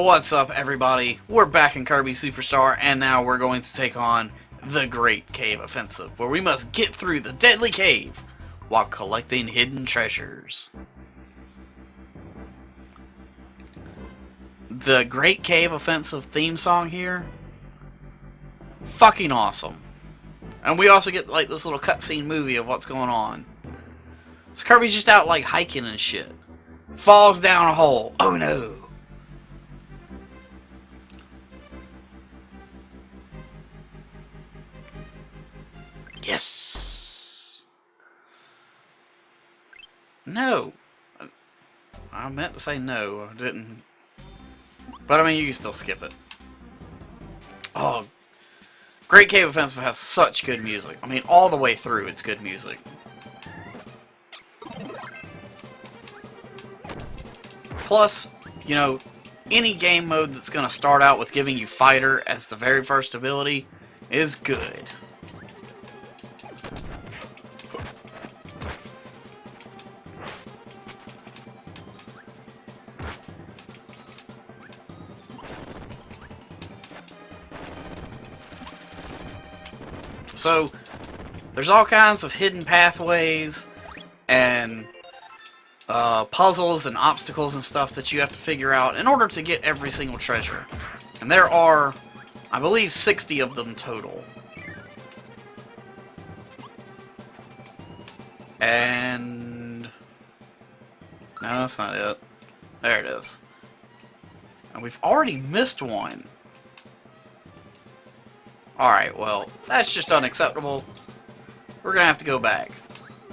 What's up, everybody? We're back in Kirby Superstar, and now we're going to take on the Great Cave Offensive, where we must get through the deadly cave while collecting hidden treasures. The Great Cave Offensive theme song here, fucking awesome. And we also get like this little cutscene movie of what's going on. So Kirby's just out like hiking and shit. Falls down a hole. Oh no. Yes. No. I meant to say no. I didn't. But I mean, you can still skip it. Oh. Great Cave Offensive has such good music. I mean, all the way through, it's good music. Plus, you know, any game mode that's going to start out with giving you Fighter as the very first ability is good. So, there's all kinds of hidden pathways and puzzles and obstacles and stuff that you have to figure out in order to get every single treasure. And there are, I believe, 60 of them total. And no, that's not it. There it is. And we've already missed one. Alright, well, that's just unacceptable. We're gonna have to go back.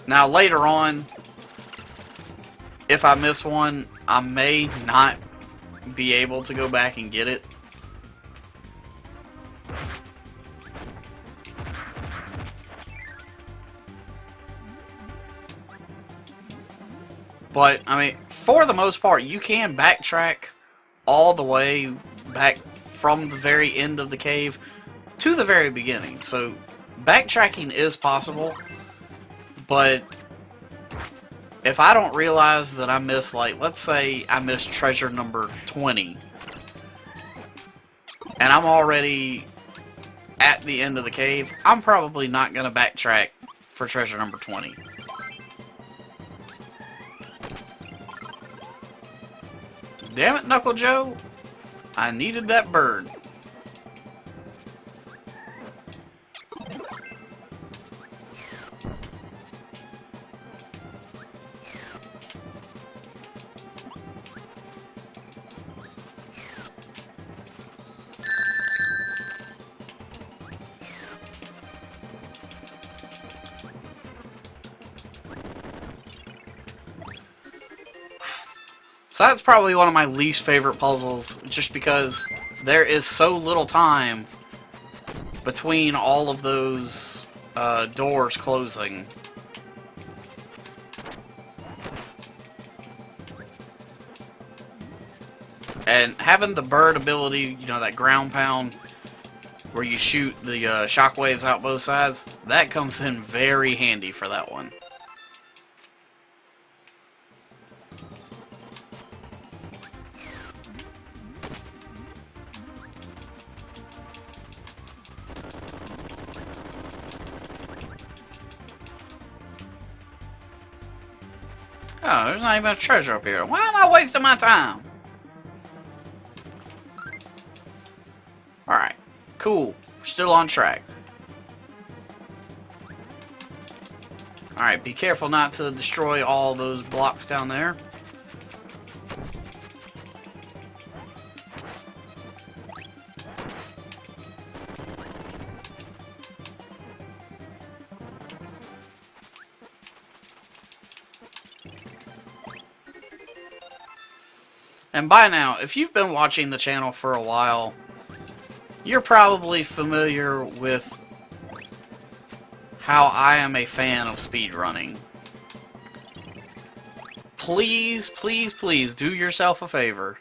Now, later on, if I miss one, I may not be able to go back and get it. But, I mean, for the most part, you can backtrack all the way back from the very end of the cave to the very beginning. So, backtracking is possible, but if I don't realize that I missed, like, let's say I missed treasure number 20, and I'm already at the end of the cave, I'm probably not going to backtrack for treasure number 20. Damn it, Knuckle Joe! I needed that bird. So that's probably one of my least favorite puzzles, just because there is so little time between all of those doors closing. And having the bird ability, you know, that ground pound, where you shoot the shockwaves out both sides, that comes in very handy for that one. Oh, there's not even a treasure up here. Why am I wasting my time? Alright, cool. We're still on track. Alright, be careful not to destroy all those blocks down there. And by now, if you've been watching the channel for a while, you're probably familiar with how I am a fan of speedrunning. Please, please, please do yourself a favor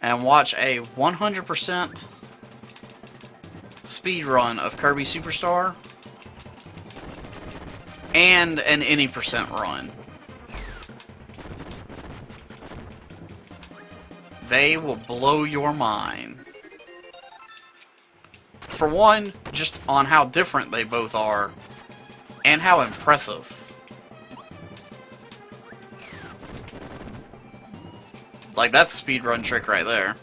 and watch a 100% speedrun of Kirby Superstar and an any percent run. They will blow your mind. For one, just on how different they both are, and how impressive. Like, that's a speedrun trick right there.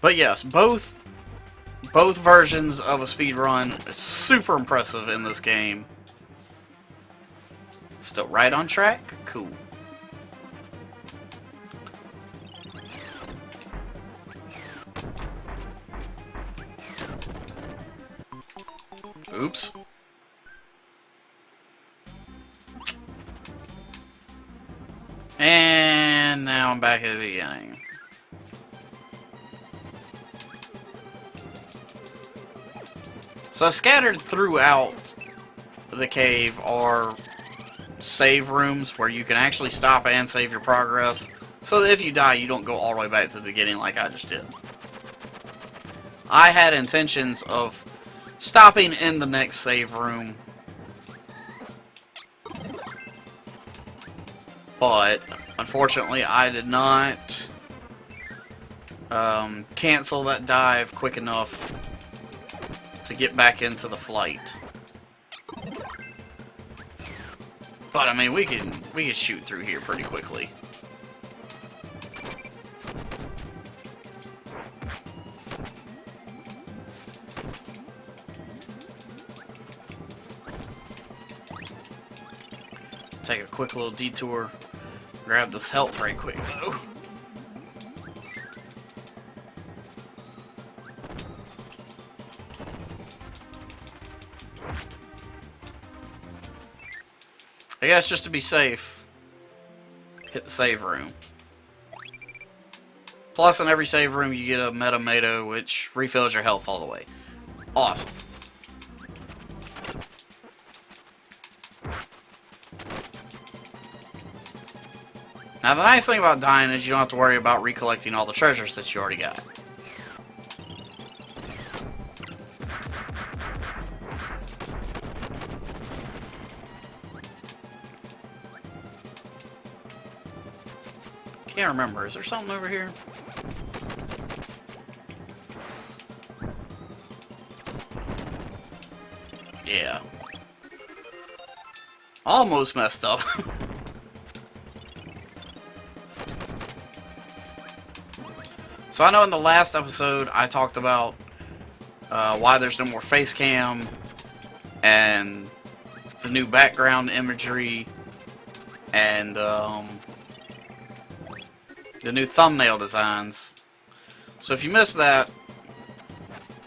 But yes, both versions of a speedrun are super impressive in this game. Still right on track? Cool. Oops. And now I'm back at the beginning. So scattered throughout the cave are save rooms where you can actually stop and save your progress, so that if you die, you don't go all the way back to the beginning like I just did. I had intentions of stopping in the next save room, but unfortunately I did not cancel that dive quick enough to get back into the flight. But I mean, we can shoot through here pretty quickly. Take a quick little detour. Grab this health right quick though. I guess just to be safe, hit the save room. Plus, in every save room, you get a Metamato, which refills your health all the way. Awesome. Now, the nice thing about dying is you don't have to worry about recollecting all the treasures that you already got. Can't remember. Is there something over here? Yeah. Almost messed up. So I know in the last episode I talked about why there's no more face cam and the new background imagery and the new thumbnail designs. So if you missed that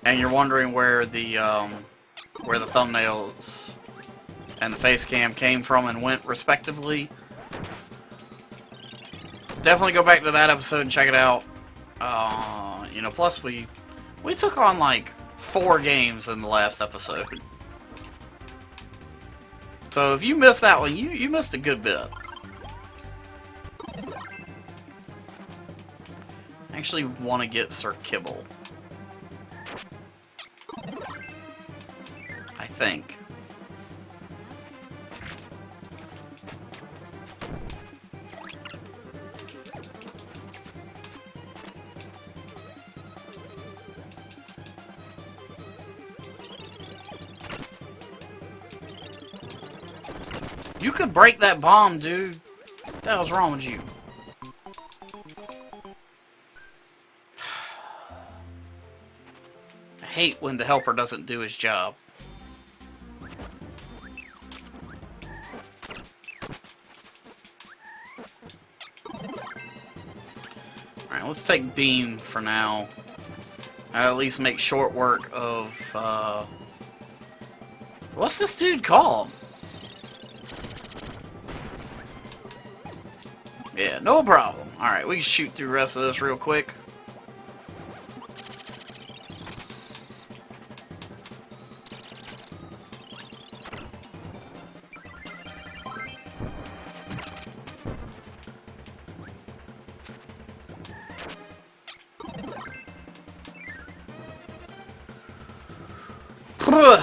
and you're wondering where the thumbnails and the face cam came from and went respectively, definitely go back to that episode and check it out. You know, plus we took on like 4 games in the last episode. So if you missed that one, you missed a good bit. I actually want to get Sir Kibble. I think. You could break that bomb, dude. What the hell's wrong with you? I hate when the helper doesn't do his job. Alright, let's take Beam for now. I'll at least make short work of, what's this dude called? Yeah, no problem. Alright, we can shoot through the rest of this real quick. So,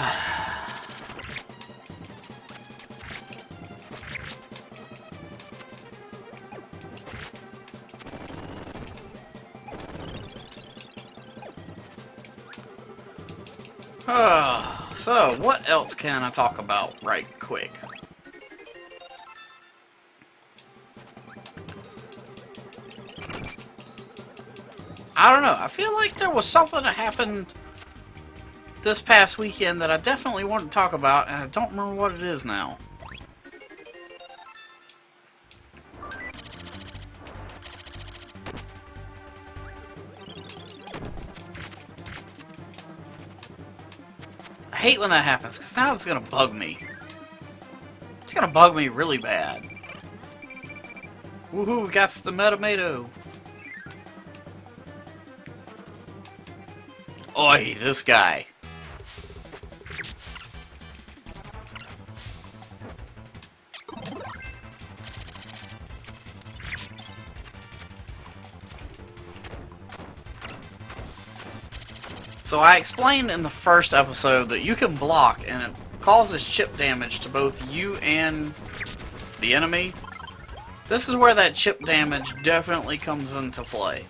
what else can I talk about right quick? I don't know. I feel like there was something that happened this past weekend that I definitely want to talk about, and I don't remember what it is now. I hate when that happens, because now it's going to bug me. It's going to bug me really bad. Woohoo, we got the Metamato. Oi, this guy. So I explained in the first episode that you can block and it causes chip damage to both you and the enemy. This is where that chip damage definitely comes into play.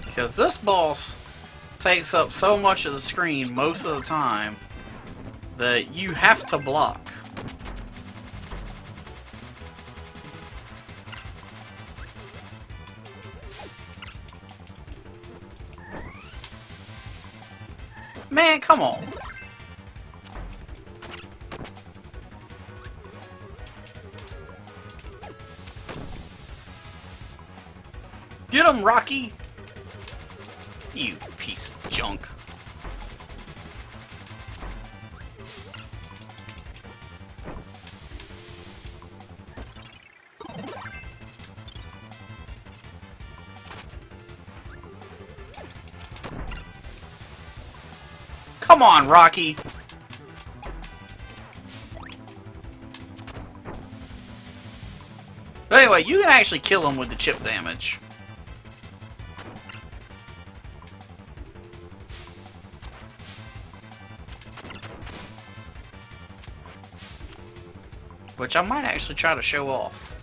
Because this boss takes up so much of the screen most of the time that you have to block. Man, come on. Get him, Rocky! You piece of junk. Come on, Rocky! But anyway, you can actually kill him with the chip damage. Which I might actually try to show off.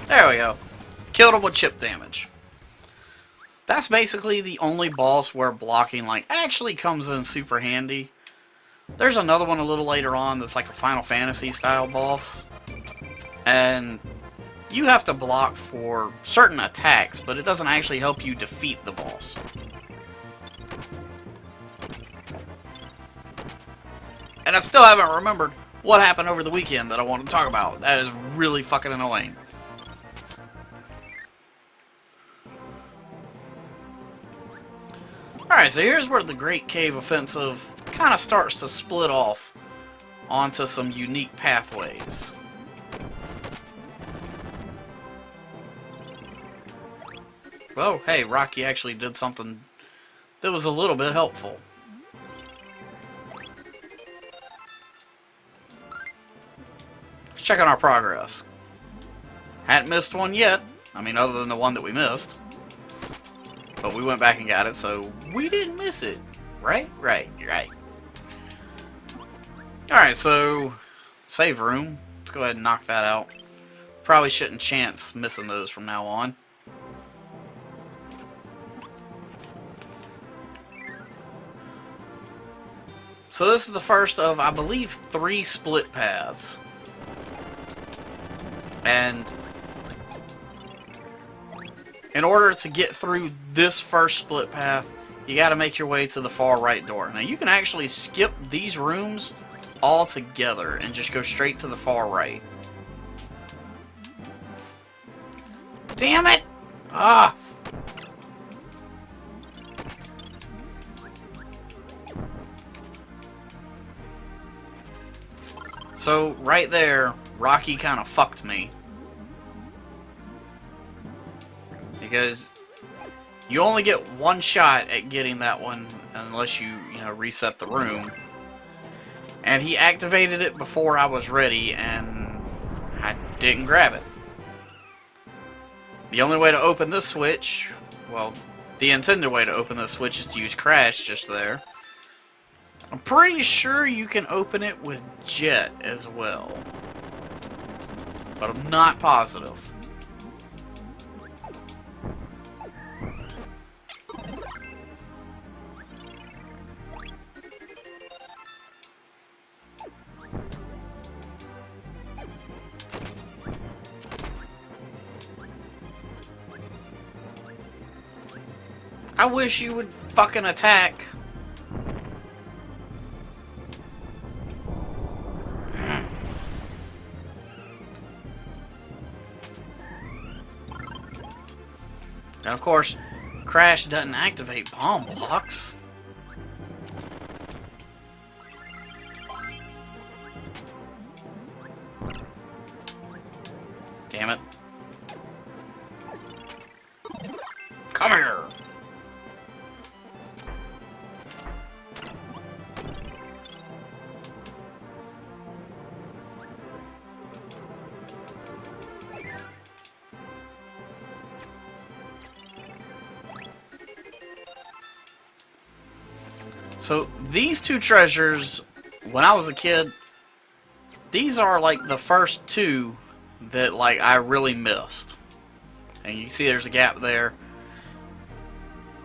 There we go. Killed him with chip damage. That's basically the only boss where blocking like actually comes in super handy. There's another one a little later on that's like a Final Fantasy style boss. And you have to block for certain attacks, but it doesn't actually help you defeat the boss. And I still haven't remembered what happened over the weekend that I want to talk about. That is really fucking annoying. Alright, so here's where the Great Cave Offensive kind of starts to split off onto some unique pathways. Well, hey, Rocky actually did something that was a little bit helpful. Let's check on our progress. Hadn't missed one yet. I mean, other than the one that we missed. But we went back and got it, so we didn't miss it. Right? Right. Alright, so save room. Let's go ahead and knock that out. Probably shouldn't chance missing those from now on. So this is the first of, I believe, 3 split paths. And in order to get through this first split path, you got to make your way to the far right door. Now you can actually skip these rooms altogether and just go straight to the far right. Damn it! Ah! So right there, Rocky kind of fucked me. Because You only get one shot at getting that one unless you reset the room. And he activated it before I was ready, and I didn't grab it. The only way to open this switch, well, the intended way to open this switch is to use Crash just there. I'm pretty sure you can open it with Jet as well, but I'm not positive. I wish you would fucking attack. And of course, Crash doesn't activate bomb blocks. Damn it. Come here. So these two treasures, when I was a kid, these are like the first two that like I really missed. And you see there's a gap there.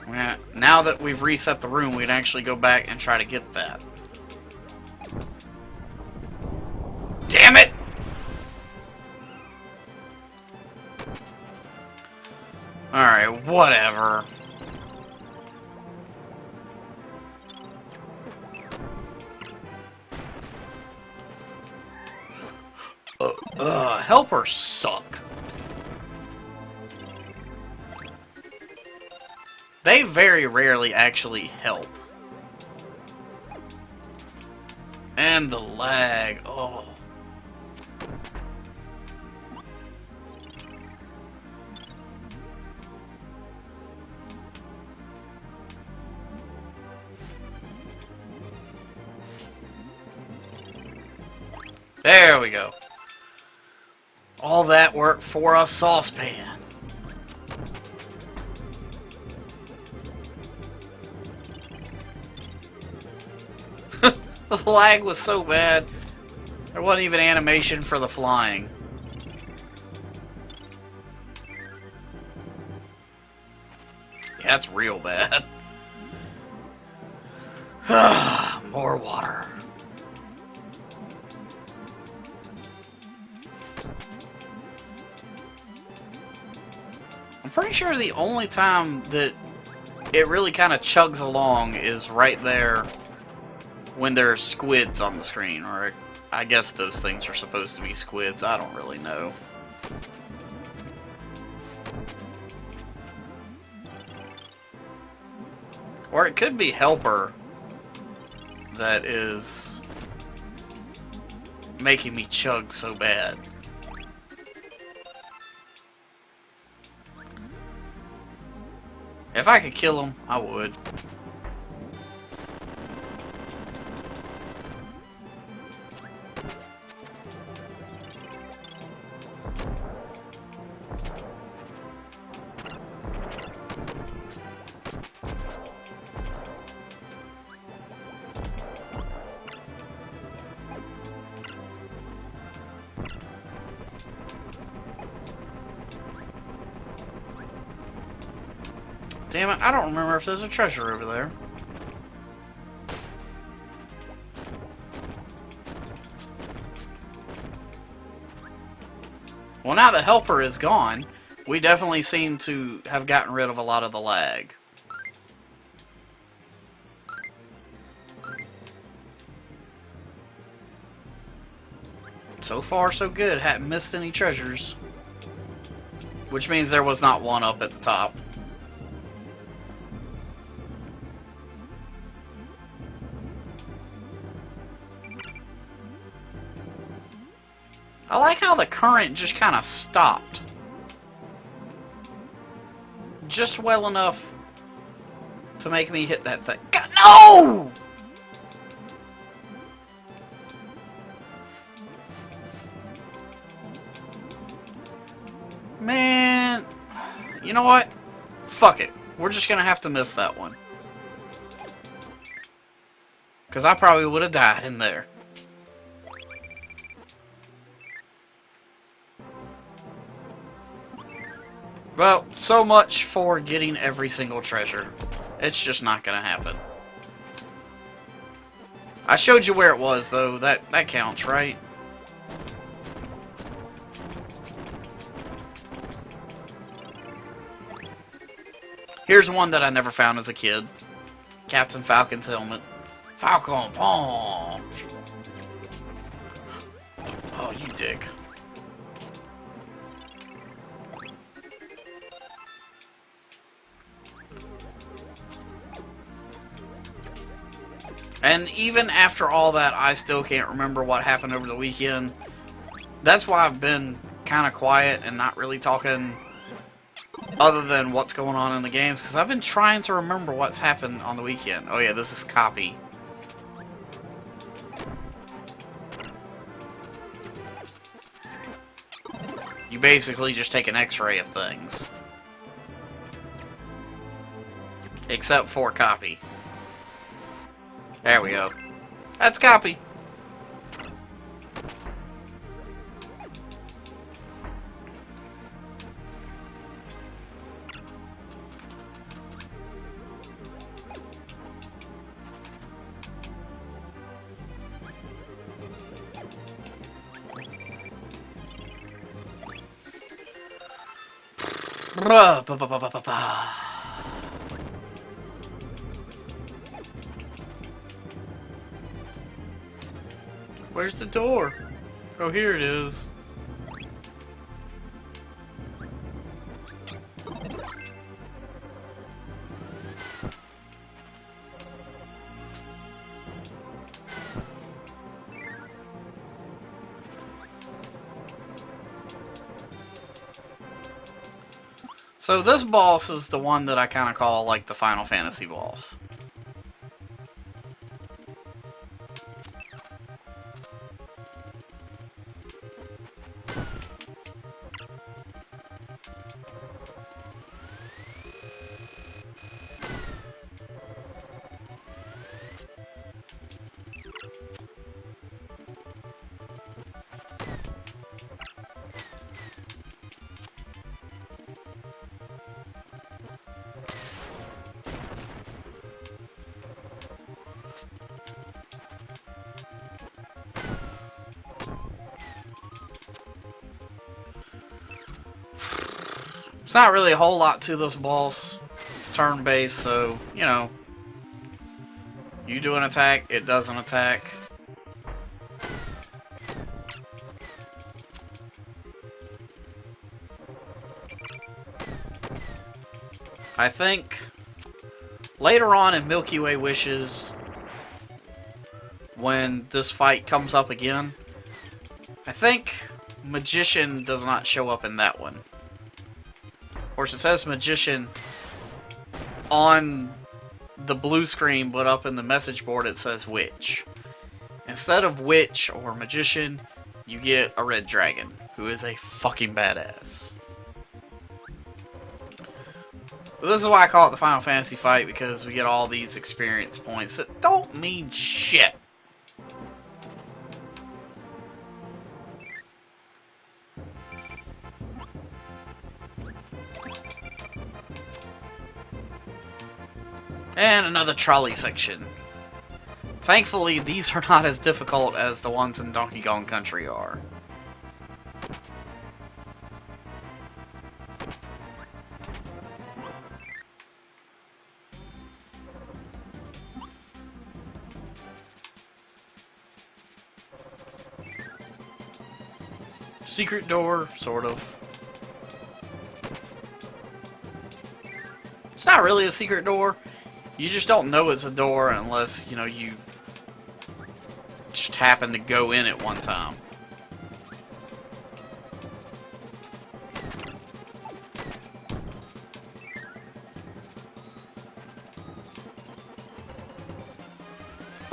Now that we've reset the room, we'd actually go back and try to get that. Damn it! Alright, whatever. Helpers suck. They very rarely actually help. And the lag, oh. There we go. All that work for a saucepan. The lag was so bad, there wasn't even animation for the flying. Yeah, that's real bad. More water. I'm pretty sure the only time that it really kind of chugs along is right there when there are squids on the screen, or I guess those things are supposed to be squids, I don't really know. Or it could be Helper that is making me chug so bad. If I could kill him, I would. Damn it, I don't remember if there's a treasure over there. Well, now the helper is gone, we definitely seem to have gotten rid of a lot of the lag. So far, so good. Hadn't missed any treasures. Which means there was not one up at the top. I like how the current just kind of stopped. Just well enough to make me hit that thing. God, no! Man, you know what? Fuck it. We're just gonna have to miss that one. Because I probably would have died in there. Well, so much for getting every single treasure. It's just not gonna happen. I showed you where it was, though. That counts, right? Here's one that I never found as a kid. Captain Falcon's helmet. Falcon Punch! Oh, you dick. And even after all that, I still can't remember what happened over the weekend. That's why I've been kind of quiet and not really talking other than what's going on in the games, because I've been trying to remember what's happened on the weekend. Oh yeah, this is copy. You basically just take an x-ray of things. Except for copy. There we go. That's copy. Where's the door? Oh, here it is. So this boss is the one that I kind of call like the Final Fantasy boss. It's not really a whole lot to this boss. It's turn-based, so, you know, you do an attack, it does an attack. I think later on in Milky Way Wishes, when this fight comes up again, I think Magician does not show up in that one. Of course, it says Magician on the blue screen, but up in the message board it says Witch. Instead of Witch or Magician, you get a red dragon, who is a fucking badass. But this is why I call it the Final Fantasy fight, because we get all these experience points that don't mean shit. And another trolley section. Thankfully, these are not as difficult as the ones in Donkey Kong Country are. Secret door, sort of. It's not really a secret door. You just don't know it's a door unless, you know, you just happen to go in at one time.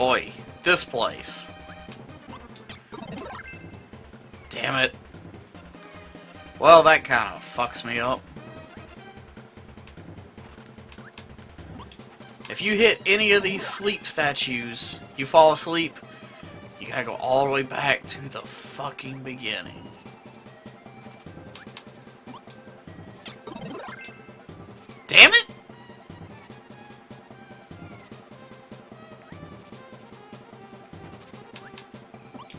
Oi, this place. Damn it. Well, that kind of fucks me up. If you hit any of these sleep statues, you fall asleep, you gotta go all the way back to the fucking beginning. Damn it!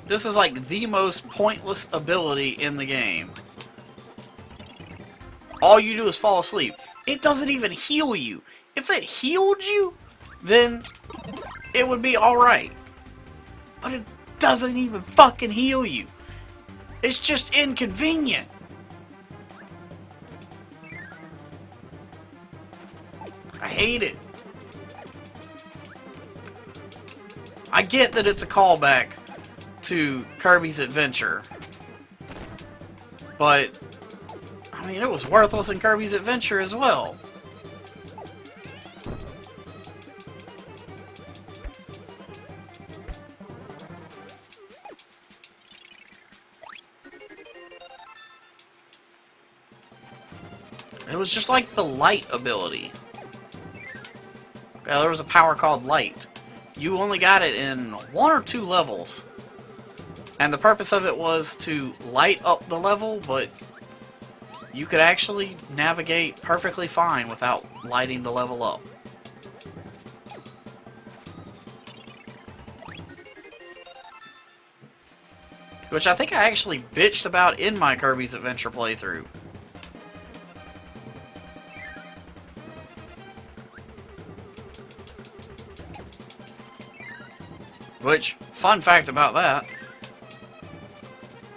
This is like the most pointless ability in the game. All you do is fall asleep. It doesn't even heal you. If it healed you, then it would be alright. But it doesn't even fucking heal you. It's just inconvenient. I hate it. I get that it's a callback to Kirby's Adventure, but I mean, it was worthless in Kirby's Adventure as well. It was just like the light ability. Yeah, there was a power called light. You only got it in 1 or 2 levels. And the purpose of it was to light up the level, but you could actually navigate perfectly fine without lighting the level up. Which I think I actually bitched about in my Kirby's Adventure playthrough. Which, fun fact about that,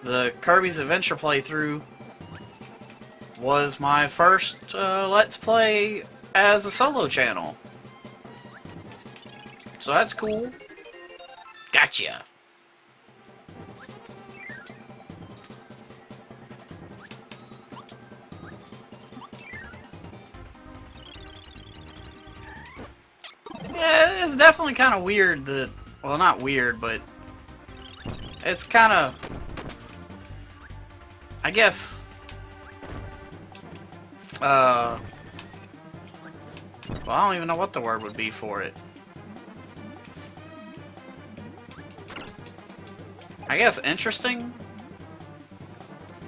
the Kirby's Adventure playthrough was my first Let's Play as a solo channel. So that's cool. Gotcha. Yeah, it's definitely kind of weird that, well, not weird, but it's kind of, I guess, well, I don't even know what the word would be for it. I guess interesting?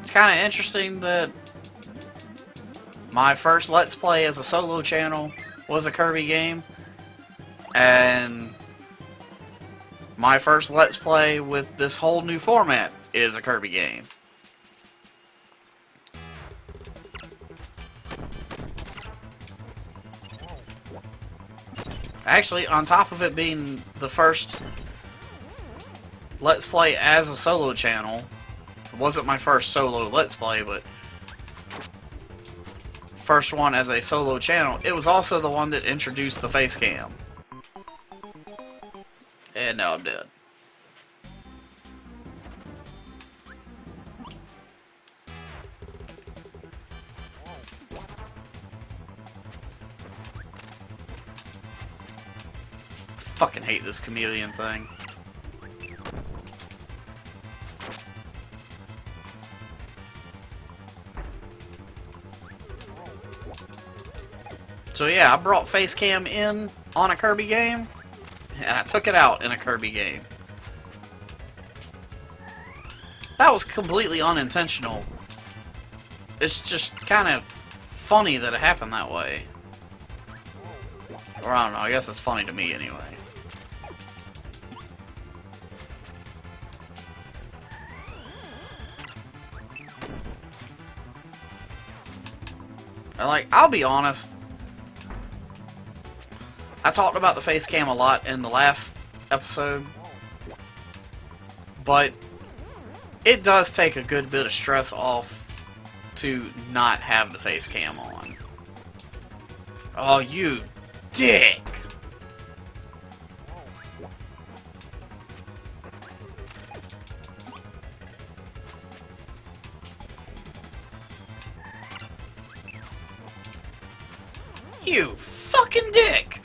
It's kind of interesting that my first Let's Play as a solo channel was a Kirby game, and my first Let's Play with this whole new format is a Kirby game. Actually, on top of it being the first Let's Play as a solo channel, it wasn't my first solo Let's Play, but first one as a solo channel, it was also the one that introduced the face cam. And now I'm dead. Fucking hate this chameleon thing. So yeah, I brought Facecam in on a Kirby game, and I took it out in a Kirby game. That was completely unintentional. It's just kind of funny that it happened that way. Or I don't know, I guess it's funny to me anyway. And like, I'll be honest, I talked about the face cam a lot in the last episode, but it does take a good bit of stress off to not have the face cam on. Oh, you dick! You fucking dick!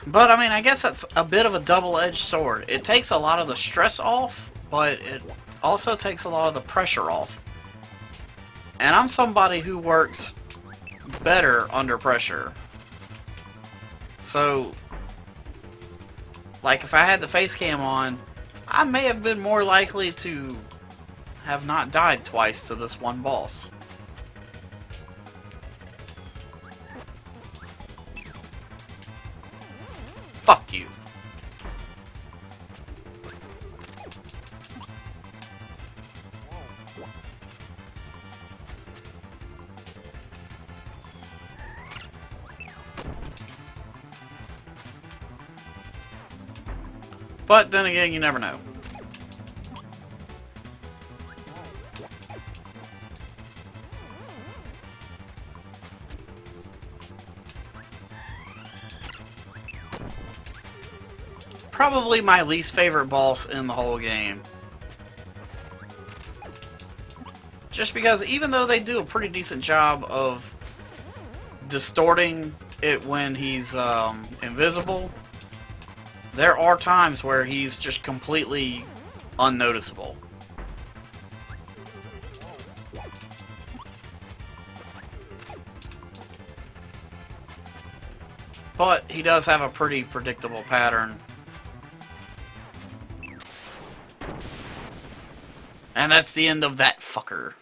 But, I mean, I guess that's a bit of a double-edged sword. It takes a lot of the stress off, but it also takes a lot of the pressure off. And I'm somebody who works better under pressure. So, like, if I had the face cam on, I may have been more likely to have not died twice to this one boss. Fuck you. But then again, you never know. Probably my least favorite boss in the whole game. Just because even though they do a pretty decent job of distorting it when he's invisible, there are times where he's just completely unnoticeable. But he does have a pretty predictable pattern. And that's the end of that fucker.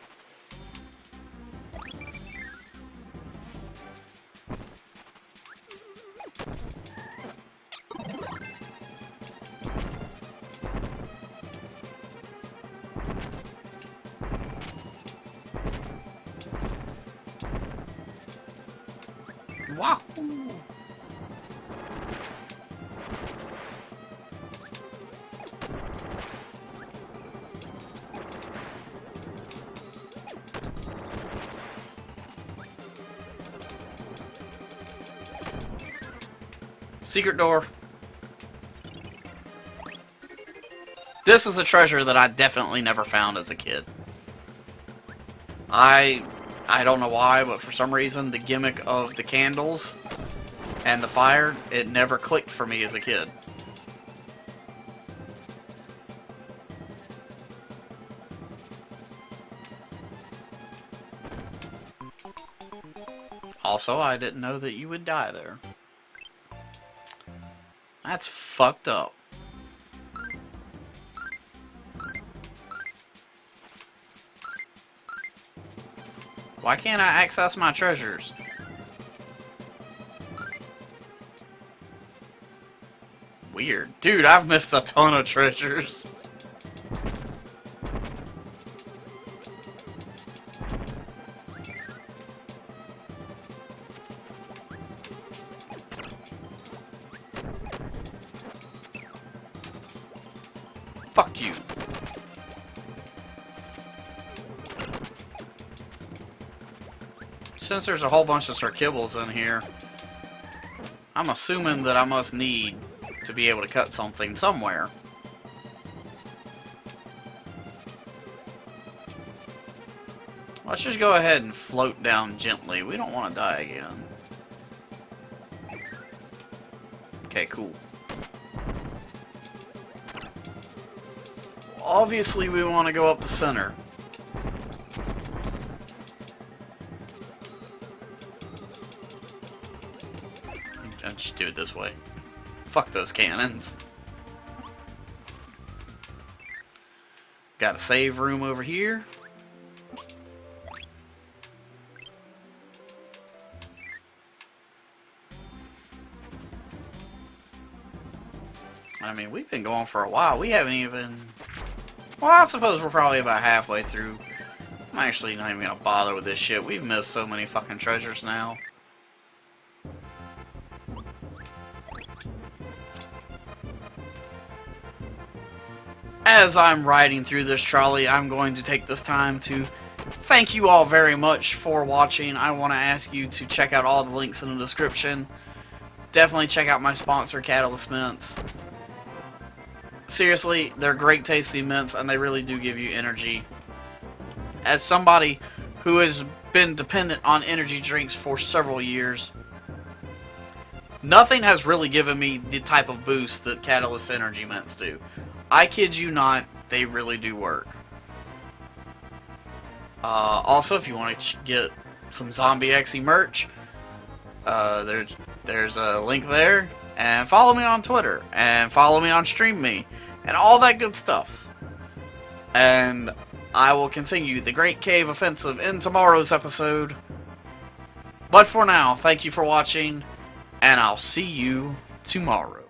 Wow. Secret door. This is a treasure that I definitely never found as a kid. I don't know why, but for some reason the gimmick of the candles and the fire, it never clicked for me as a kid. Also, I didn't know that you would die there. That's fucked up. Why can't I access my treasures? Weird. Dude, I've missed a ton of treasures. Fuck you. Since there's a whole bunch of circibbles in here, I'm assuming that I must need to be able to cut something somewhere. Let's just go ahead and float down gently. We don't want to die again. Okay, cool. Obviously, we want to go up the center. I'll just do it this way. Fuck those cannons. Got a save room over here. I mean, we've been going for a while. We haven't even... Well, I suppose we're probably about halfway through. I'm actually not even gonna bother with this shit. We've missed so many fucking treasures now. As I'm riding through this trolley, I'm going to take this time to thank you all very much for watching. I want to ask you to check out all the links in the description. Definitely check out my sponsor, Catalyst Mints. Seriously, they're great tasting mints and they really do give you energy. As somebody who has been dependent on energy drinks for several years, Nothing has really given me the type of boost that Catalyst Energy Mints do. I kid you not, they really do work. Also, if you want to get some ZombieExy merch, there's a link there. And follow me on Twitter. And follow me on StreamMe. And all that good stuff. And I will continue the Great Cave Offensive in tomorrow's episode. But for now, thank you for watching. And I'll see you tomorrow.